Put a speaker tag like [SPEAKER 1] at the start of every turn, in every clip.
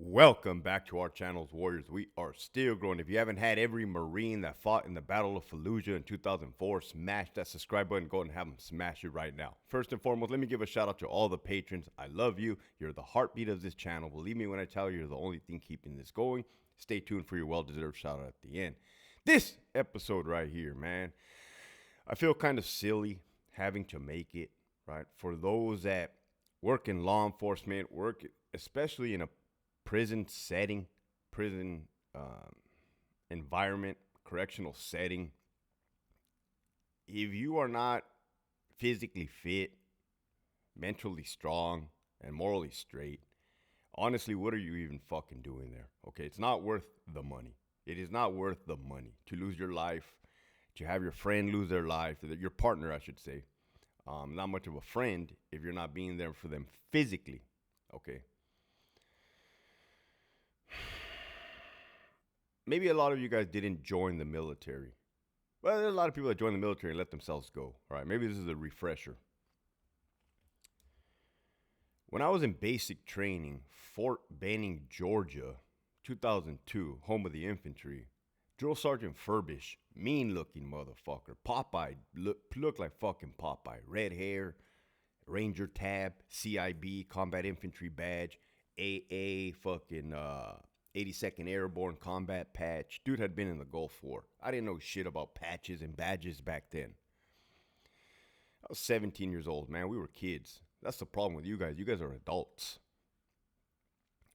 [SPEAKER 1] Welcome back to our channel's Warriors. We are still growing. If you haven't had every Marine that fought in the Battle of Fallujah in 2004, smash that subscribe button. Go and have them smash it right now. First and foremost, let me give a shout out to all the patrons. I love you. You're the heartbeat of this channel. Believe me when I tell you, you're the only thing keeping this going. Stay tuned for your well-deserved shout out at the end. This episode right here, man, I feel kind of silly having to make it, right? For those that work in law enforcement, work especially in a prison setting, prison environment, correctional setting, if you are not physically fit, mentally strong, and morally straight, honestly, what are you even fucking doing there? Okay, it's not worth the money. It is not worth the money to lose your life, to have your friend lose their life, your partner, I should say. Not much of a friend if you're not being there for them physically. Okay. Maybe a lot of you guys didn't join the military. Well, there's a lot of people that join the military and let themselves go. All right, maybe this is a refresher. When I was in basic training, Fort Benning, Georgia, 2002, home of the infantry, Drill Sergeant Furbish, mean-looking motherfucker, Popeye, looked like fucking Popeye, red hair, Ranger tab, CIB, Combat Infantry badge, AA, fucking 82nd Airborne combat patch. Dude had been in the Gulf War. I didn't know shit about patches and badges back then. I was 17 years old, man. We were kids. That's the problem with you guys. You guys are adults.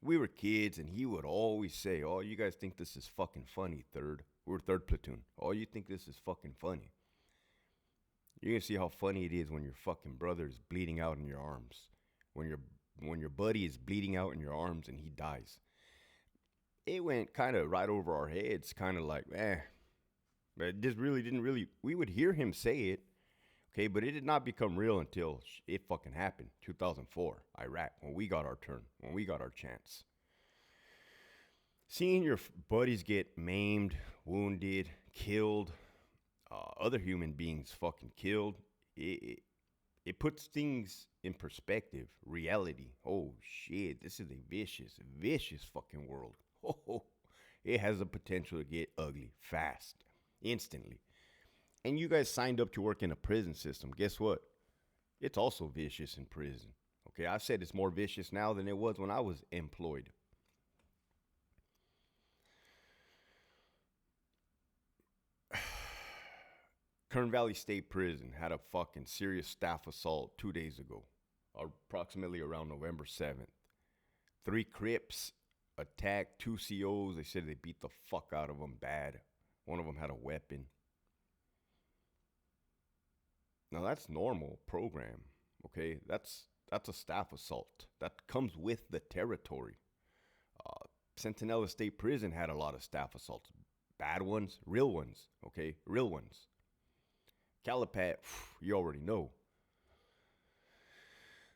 [SPEAKER 1] We were kids, and he would always say, "Oh, you guys think this is fucking funny, third." We were third platoon. "Oh, you think this is fucking funny." You're gonna see how funny it is when your fucking brother is bleeding out in your arms. When your buddy is bleeding out in your arms and he dies. It went kind of right over our heads, kind of like, But it just really didn't really, we would hear him say it, okay, but it did not become real until it fucking happened. 2004, Iraq, when we got our turn, when we got our chance. Seeing your buddies get maimed, wounded, killed, other human beings fucking killed, it puts things in perspective, reality. Oh shit, this is a vicious, vicious fucking world. Oh, it has the potential to get ugly fast, instantly. And you guys signed up to work in a prison system. Guess what? It's also vicious in prison. Okay, I've said it's more vicious now than it was when I was employed. Kern Valley State Prison had a fucking serious staff assault 2 days ago, approximately around November 7th. 3 Crips attacked 2 COs. They said they beat the fuck out of them bad. One of them had a weapon. Now that's normal program, okay? That's a staff assault. That comes with the territory. Centinela State Prison had a lot of staff assaults. Bad ones, real ones, okay? Real ones. Calipat, you already know.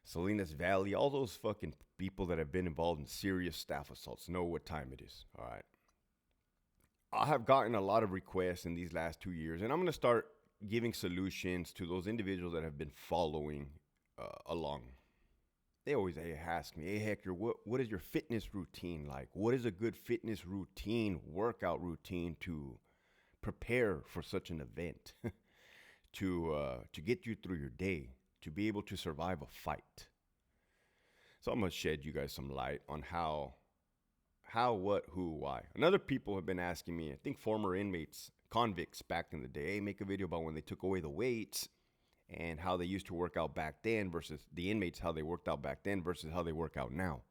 [SPEAKER 1] Salinas Valley, all those fucking people that have been involved in serious staff assaults know what time it is, all right? I have gotten a lot of requests in these last 2 years, and I'm going to start giving solutions to those individuals that have been following along. They always ask me, "Hey, Hector, what is your fitness routine like? What is a good fitness routine, workout routine to prepare for such an event, to get you through your day, to be able to survive a fight?" So I'm going to shed you guys some light on how, what, who, why. And other people have been asking me, I think former inmates, convicts back in the day, "Hey, make a video about when they took away the weights and how they used to work out back then versus the inmates, how they worked out back then versus how they work out now."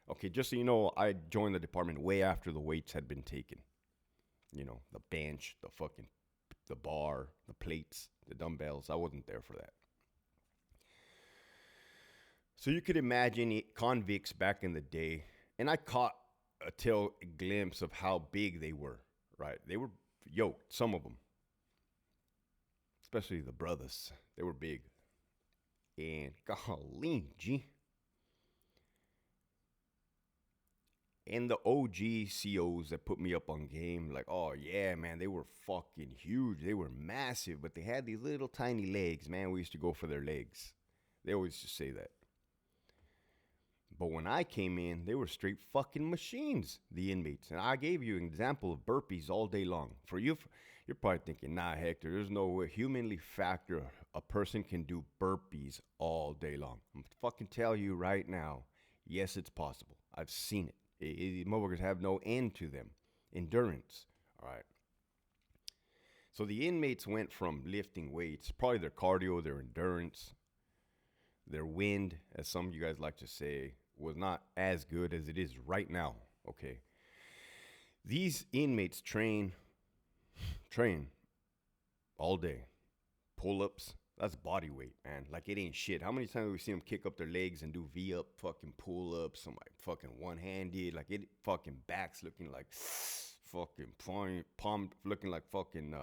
[SPEAKER 1] Okay, just so you know, I joined the department way after the weights had been taken. You know, the bench, the bar, the plates, the dumbbells. I wasn't there for that. So you could imagine convicts back in the day, and I caught a glimpse of how big they were, right? They were yoked, some of them, especially the brothers. They were big. And golly, G. And the OG COs that put me up on game, like, "Oh yeah, man, they were fucking huge. They were massive, but they had these little tiny legs, man. We used to go for their legs." They always just say that. But when I came in, they were straight fucking machines, the inmates. And I gave you an example of burpees all day long. For you, you're probably thinking, nah, Hector, there's no way humanly factor a person can do burpees all day long. I'm fucking tell you right now, yes, it's possible. I've seen it. Motherfuckers have no end to them. Endurance. All right. So the inmates went from lifting weights, probably their cardio, their endurance, their wind, as some of you guys like to say, was not as good as it is right now. Okay. These inmates train all day. Pull-ups, that's body weight, man. Like it ain't shit. How many times have we seen them kick up their legs and do V-up fucking pull-ups? Some like fucking one-handed, like it fucking backs looking like fucking palm looking like fucking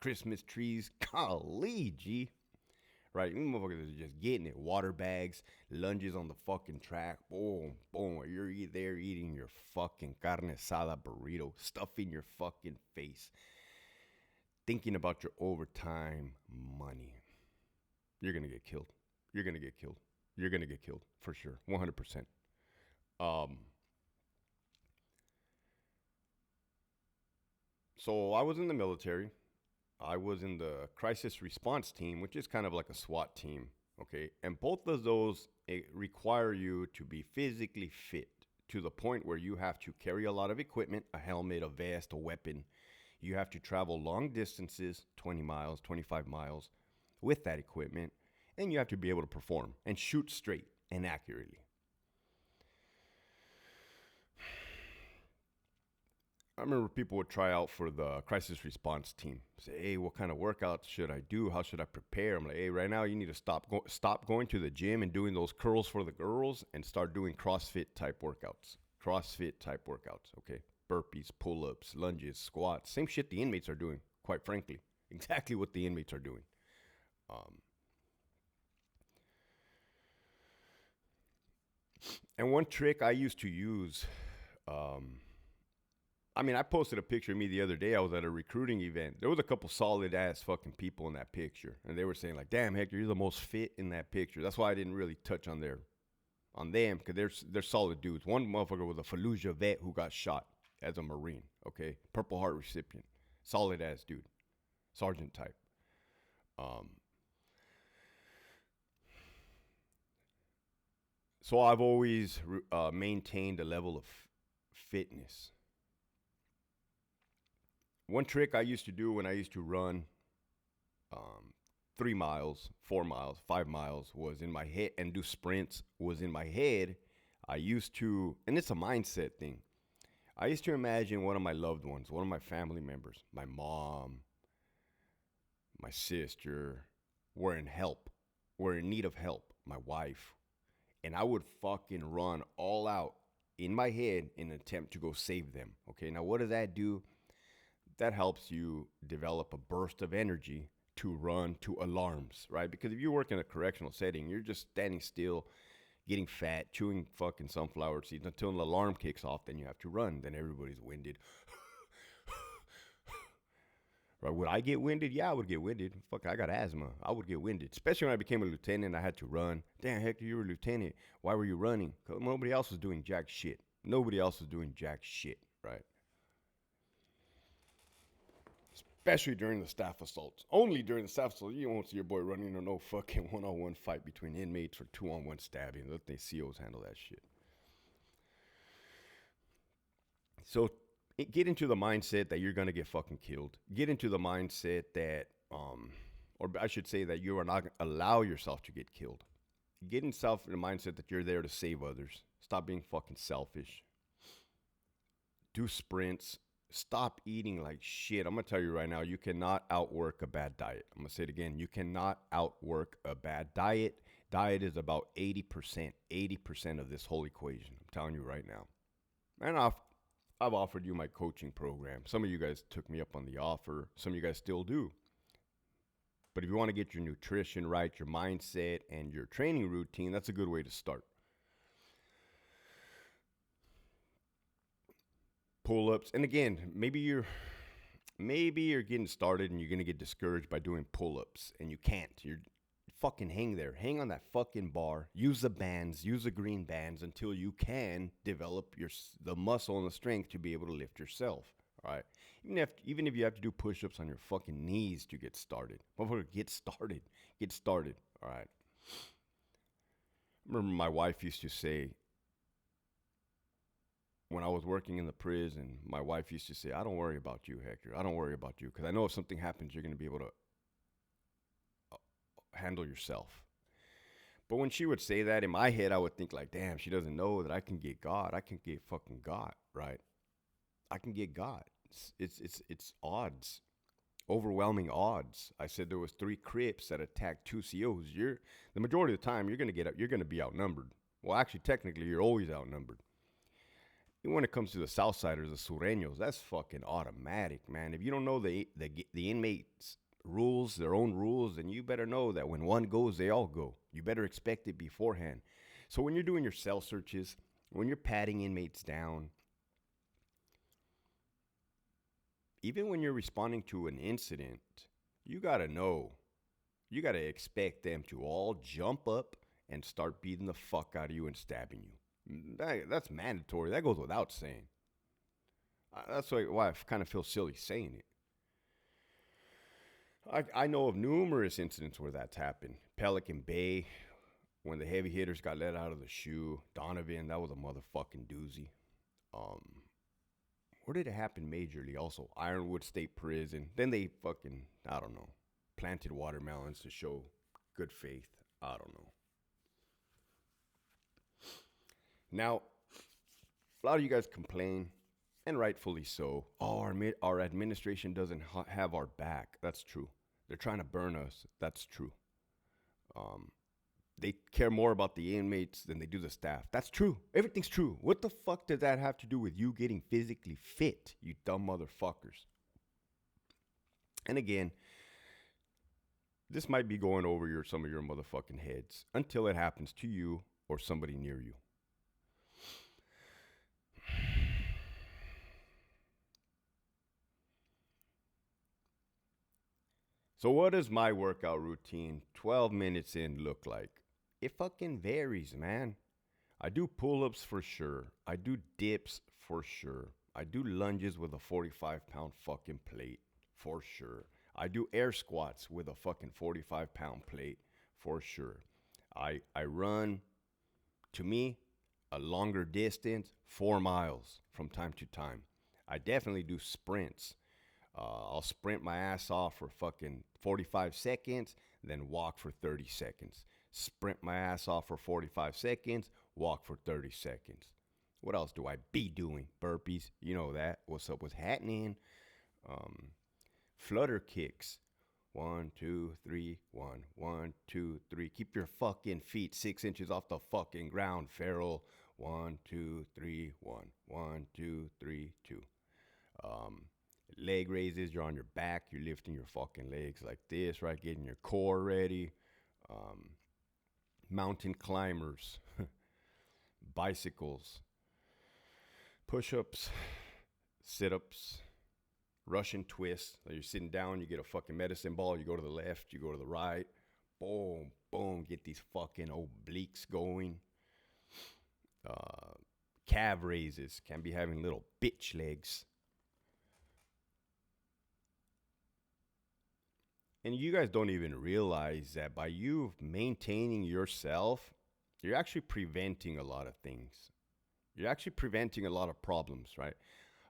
[SPEAKER 1] Christmas trees. Golly, G. Right, these motherfuckers are just getting it. Water bags, lunges on the fucking track. Boom, boom. You're there eating your fucking carne asada burrito, stuffing your fucking face, thinking about your overtime money. You're going to get killed. You're going to get killed. You're going to get killed for sure. 100%. So I was in the military. I was in the crisis response team, which is kind of like a SWAT team, okay? And both of those require you to be physically fit to the point where you have to carry a lot of equipment, a helmet, a vest, a weapon. You have to travel long distances, 20 miles, 25 miles, with that equipment, and you have to be able to perform and shoot straight and accurately. I remember people would try out for the crisis response team. Say, hey, what kind of workouts should I do? How should I prepare? I'm like, hey, right now you need to stop going to the gym and doing those curls for the girls and start doing CrossFit type workouts. CrossFit type workouts, okay? Burpees, pull-ups, lunges, squats. Same shit the inmates are doing, quite frankly. Exactly what the inmates are doing. And one trick I used to use... I posted a picture of me the other day. I was at a recruiting event. There was a couple solid ass fucking people in that picture. And they were saying like, damn, Hector, you're the most fit in that picture. That's why I didn't really touch on them because they're solid dudes. One motherfucker was a Fallujah vet who got shot as a Marine, okay? Purple Heart recipient. Solid ass dude. Sergeant type. So I've always maintained a level of fitness. One trick I used to do when I used to run 3 miles, 4 miles, 5 miles was in my head, and do sprints was in my head. I used to, and it's a mindset thing. I used to imagine one of my loved ones, one of my family members, my mom, my sister, were in need of help, my wife. And I would fucking run all out in my head in an attempt to go save them. Okay, now what does that do? That helps you develop a burst of energy to run to alarms, right? Because if you work in a correctional setting, you're just standing still, getting fat, chewing fucking sunflower seeds until an alarm kicks off, then you have to run. Then everybody's winded. Right? Would I get winded? Yeah, I would get winded. Fuck, I got asthma. I would get winded. Especially when I became a lieutenant, I had to run. Damn, Hector, you were a lieutenant. Why were you running? Because nobody else was doing jack shit. Nobody else was doing jack shit, right? Especially during the staff assaults. Only during the staff assault, you won't see your boy running or no fucking one-on-one fight between inmates or 2-on-1 stabbing. Let the COs handle that shit. So get into the mindset that you're going to get fucking killed. Get into the mindset that, or I should say that you are not going to allow yourself to get killed. Get in the mindset that you're there to save others. Stop being fucking selfish. Do sprints. Stop eating like shit. I'm going to tell you right now, you cannot outwork a bad diet. I'm going to say it again. You cannot outwork a bad diet. Diet is about 80% of this whole equation. I'm telling you right now. And I've offered you my coaching program. Some of you guys took me up on the offer. Some of you guys still do. But if you want to get your nutrition right, your mindset, and your training routine, that's a good way to start. Pull-ups, and again, maybe you're getting started and you're going to get discouraged by doing pull-ups and you can't. You're fucking hang there. Hang on that fucking bar. Use the bands. Use the green bands until you can develop the muscle and the strength to be able to lift yourself. All right. Even if you have to do push-ups on your fucking knees to get started. Motherfucker, get started. Get started. All right. I remember my wife used to say, when I was working in the prison, my wife used to say, I don't worry about you, Hector. I don't worry about you. Because I know if something happens, you're going to be able to handle yourself. But when she would say that, in my head, I would think like, damn, she doesn't know that I can get God. I can get fucking God, right? I can get God. It's odds. Overwhelming odds. I said there was 3 Crips that attacked 2 COs. The majority of the time, you're going to be outnumbered. Well, actually, technically, you're always outnumbered. And when it comes to the Southsiders, the Sureños, that's fucking automatic, man. If you don't know the inmates' rules, their own rules, then you better know that when one goes, they all go. You better expect it beforehand. So when you're doing your cell searches, when you're patting inmates down, even when you're responding to an incident, you got to know. You got to expect them to all jump up and start beating the fuck out of you and stabbing you. That's mandatory. That goes without saying. That's why I kind of feel silly saying it. I know of numerous incidents where that's happened. Pelican Bay, when the heavy hitters got let out of the shoe. Donovan, that was a motherfucking doozy. Where did it happen majorly? Also, Ironwood State Prison. Then they fucking, I don't know, planted watermelons to show good faith. I don't know. Now, a lot of you guys complain, and rightfully so. Oh, our administration doesn't have our back. That's true. They're trying to burn us. That's true. They care more about the inmates than they do the staff. That's true. Everything's true. What the fuck does that have to do with you getting physically fit, you dumb motherfuckers? And again, this might be going over some of your motherfucking heads until it happens to you or somebody near you. So what does my workout routine 12 minutes in look like? It fucking varies, man. I do pull-ups for sure. I do dips for sure. I do lunges with a 45-pound fucking plate for sure. I do air squats with a fucking 45-pound plate for sure. I run, to me, a longer distance, 4 miles from time to time. I definitely do sprints. I'll sprint my ass off for fucking 45 seconds, then walk for 30 seconds. Sprint my ass off for 45 seconds, walk for 30 seconds. What else do I be doing? Burpees, you know that. What's up with happening? Flutter kicks. 1, 2, 3, 1, 1, 2, 3. Keep your fucking feet 6 inches off the fucking ground, Farrell. 1, 2, 3, 1, 1, 2, 3, 2. Leg raises, you're on your back, you're lifting your fucking legs like this, right? Getting your core ready. Mountain climbers, bicycles, push-ups, sit-ups, Russian twists. So you're sitting down, you get a fucking medicine ball, you go to the left, you go to the right. Boom, boom, get these fucking obliques going. Calf raises, can be having little bitch legs. And you guys don't even realize that by you maintaining yourself, you're actually preventing a lot of things. You're actually preventing a lot of problems, right?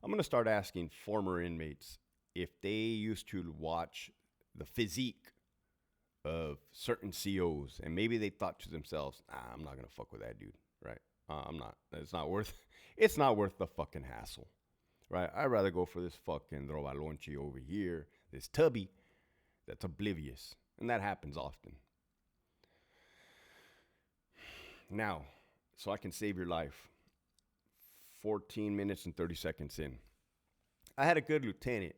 [SPEAKER 1] I'm going to start asking former inmates if they used to watch the physique of certain COs, and maybe they thought to themselves, I'm not going to fuck with that dude, right? I'm not. It's not worth the fucking hassle, right? I'd rather go for this fucking drobalonchi over here, this tubby that's oblivious. And that happens often. Now, so I can save your life. 14 minutes and 30 seconds in. I had a good lieutenant,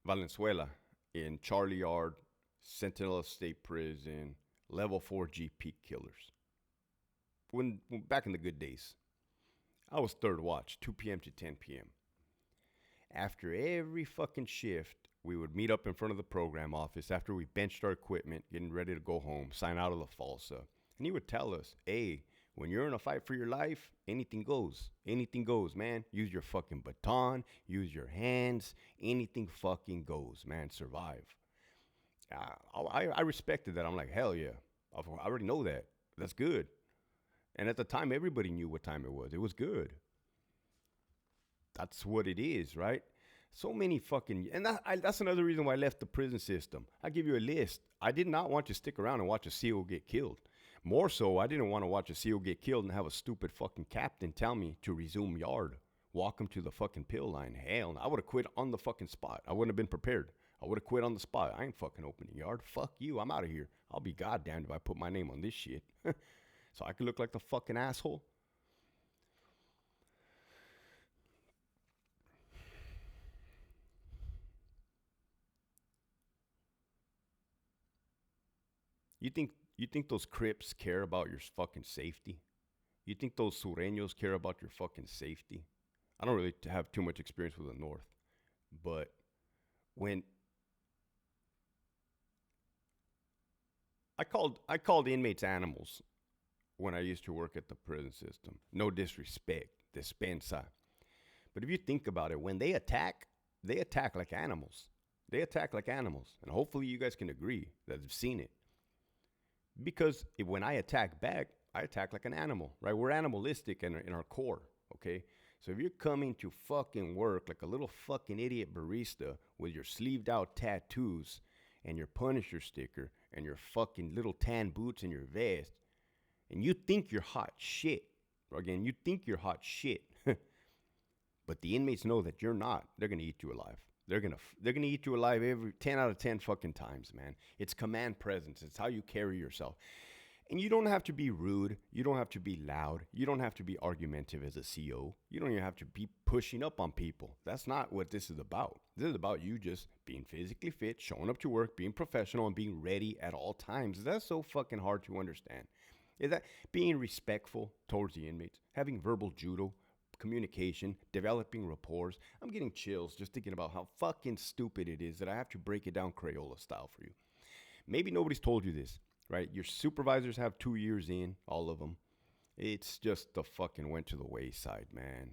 [SPEAKER 1] Valenzuela, in Charlie Yard, Sentinel State Prison, level 4 GP killers. When back in the good days, I was third watch, 2 p.m. to 10 p.m. After every fucking shift, We would meet up in front of the program office after we benched our equipment, getting ready to go home, sign out of the FALSA. And he would tell us, hey, when you're in a fight for your life, anything goes. Anything goes, man. Use your fucking baton, use your hands. Anything fucking goes, man. Survive. I respected that. I'm like, hell yeah. I already know that. That's good. And at the time, everybody knew what time it was. It was good. That's what it is, right? So many fucking, and that's another reason why I left the prison system. I give you a list. I did not want to stick around and watch a SEAL get killed. More so, I didn't want to watch a SEAL get killed and have a stupid fucking captain tell me to resume yard, walk him to the fucking pill line. Hell, I would have quit on the fucking spot. I wouldn't have been prepared. I would have quit on the spot. I ain't fucking opening yard. Fuck you. I'm out of here. I'll be goddamned if I put my name on this shit. So I could look like the fucking asshole. You think those Crips care about your fucking safety? You think those Sureños care about your fucking safety? I don't really have too much experience with the North, but when I called inmates animals when I used to work at the prison system. No disrespect, despensa. But if you think about it, when they attack like animals. They attack like animals, and hopefully you guys can agree that have seen it. Because when I attack back, I attack like an animal, right? We're animalistic in our core, okay? So if you're coming to fucking work like a little fucking idiot barista with your sleeved out tattoos and your Punisher sticker and your fucking little tan boots and your vest, and you think you're hot shit, again, you think you're hot shit, but the inmates know that you're not. They're gonna eat you alive. They're gonna eat you alive every 10 out of 10 fucking times, man. It's command presence. It's how you carry yourself. And you don't have to be rude. You don't have to be loud. You don't have to be argumentative as a CO. You don't even have to be pushing up on people. That's not what this is about. This is about you just being physically fit, showing up to work, being professional, and being ready at all times. That's so fucking hard to understand. Is that being respectful towards the inmates, having verbal judo, communication, developing rapport. I'm getting chills just thinking about how fucking stupid it is that I have to break it down Crayola style for you. Maybe nobody's told you this, right? Your supervisors have 2 years in, all of them. It's just the fucking went to the wayside, man.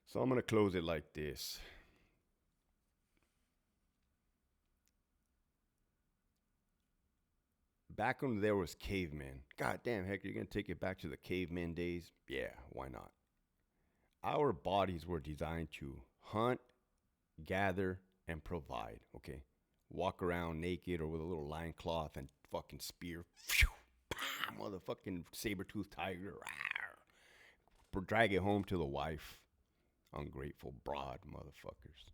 [SPEAKER 1] So I'm going to close it like this. Back when there was cavemen. God damn, heck, you're going to take it back to the caveman days? Yeah, why not? Our bodies were designed to hunt, gather, and provide, okay? Walk around naked or with a little loincloth and fucking spear. Motherfucking saber-toothed tiger. Drag it home to the wife. Ungrateful broad motherfuckers.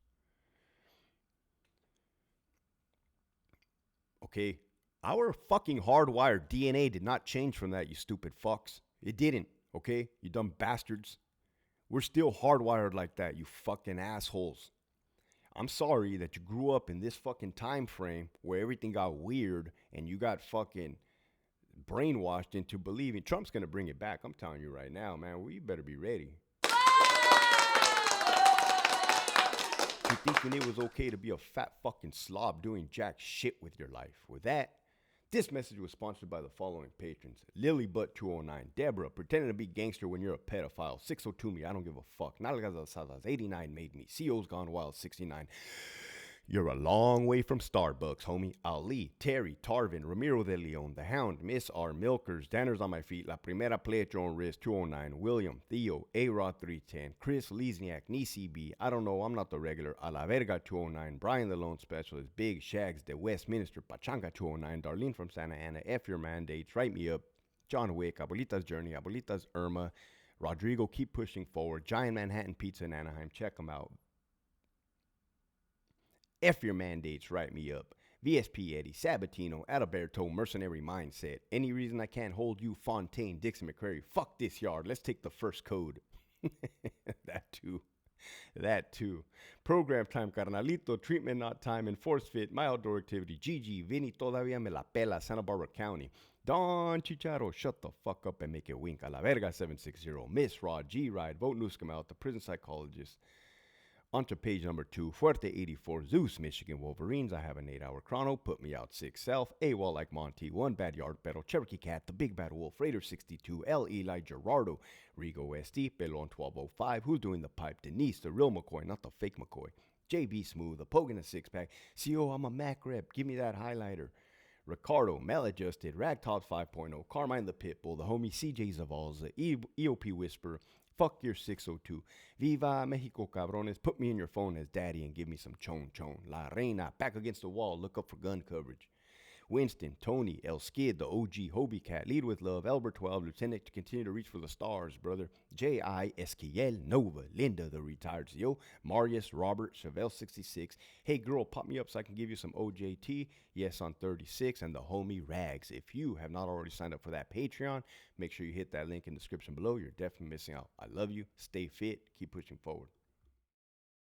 [SPEAKER 1] Okay? Our fucking hardwired DNA did not change from that, you stupid fucks. It didn't, okay? You dumb bastards. We're still hardwired like that, you fucking assholes. I'm sorry that you grew up in this fucking time frame where everything got weird and you got fucking brainwashed into believing Trump's going to bring it back. I'm telling you right now, man, we better be ready. You thinking it was okay to be a fat fucking slob doing jack shit with your life. With that, this message was sponsored by the following patrons. Lilybutt209, Deborah, pretending to be gangster when you're a pedophile. 602 me, I don't give a fuck. Nalgas Asadas, 89 made me. CO's Gone Wild, 69. You're a long way from Starbucks, homie. Ali, Terry, Tarvin, Ramiro de Leon, The Hound, Miss R, Milkers, Danners on my feet, La Primera Play at Your Own Risk, 209, William, Theo, A-Rod 310, Chris Lesniak, Nisi B, I don't know, I'm not the regular, A La Verga 209, Brian the Lone Specialist, Big Shags, The Westminster, Pachanga 209, Darlene from Santa Ana, F Your Mandates, Write Me Up, John Wick, Abuelita's Journey, Abuelita's Irma, Rodrigo, Keep Pushing Forward, Giant Manhattan Pizza in Anaheim, check them out. F Your Mandates, Write Me Up, VSP Eddie, Sabatino, Adalberto, Mercenary Mindset, Any Reason I Can't Hold You, Fontaine, Dixon McCrary, Fuck This Yard, Let's Take the First Code. That too. Program Time, Carnalito, Treatment Not Time, Enforced Fit, My Outdoor Activity, Gigi, Vinny, Todavía Me La Pela, Santa Barbara County, Don Chicharo, Shut the Fuck Up and Make It Wink, A La Verga 760, Miss Rod, G-Ride, Vote Newscom Out, The Prison Psychologist, On to page number 2, Fuerte 84, Zeus, Michigan Wolverines. I have an 8-hour chrono, put me out 6 self, AWOL like Monty, 1 bad yard battle, Cherokee Cat, the Big Bad Wolf, Raider 62, L. Eli Gerardo, Rigo SD, Pelon 1205, who's doing the pipe, Denise, the real McCoy, not the fake McCoy, JB Smooth, the Pogan a 6-pack, CO, I'm a Mac rep, give me that highlighter, Ricardo, Maladjusted, Ragtops 5.0, Carmine the Pitbull, the homie CJ Zavalza, EOP Whisperer, Fuck your 602. Viva Mexico, cabrones. Put me in your phone as daddy and give me some chon chon. La Reina, back against the wall. Look up for gun coverage. Winston, Tony, El Skid, the OG Hobie Cat, Lead with Love, Albert 12, Lieutenant to continue to reach for the stars, brother. J.I. Esquiel, Nova, Linda, the retired CEO, Marius, Robert, Chevelle 66. Hey girl, pop me up so I can give you some OJT. Yes, on 36, and the homie Rags. If you have not already signed up for that Patreon, make sure you hit that link in the description below. You're definitely missing out. I love you. Stay fit. Keep pushing forward.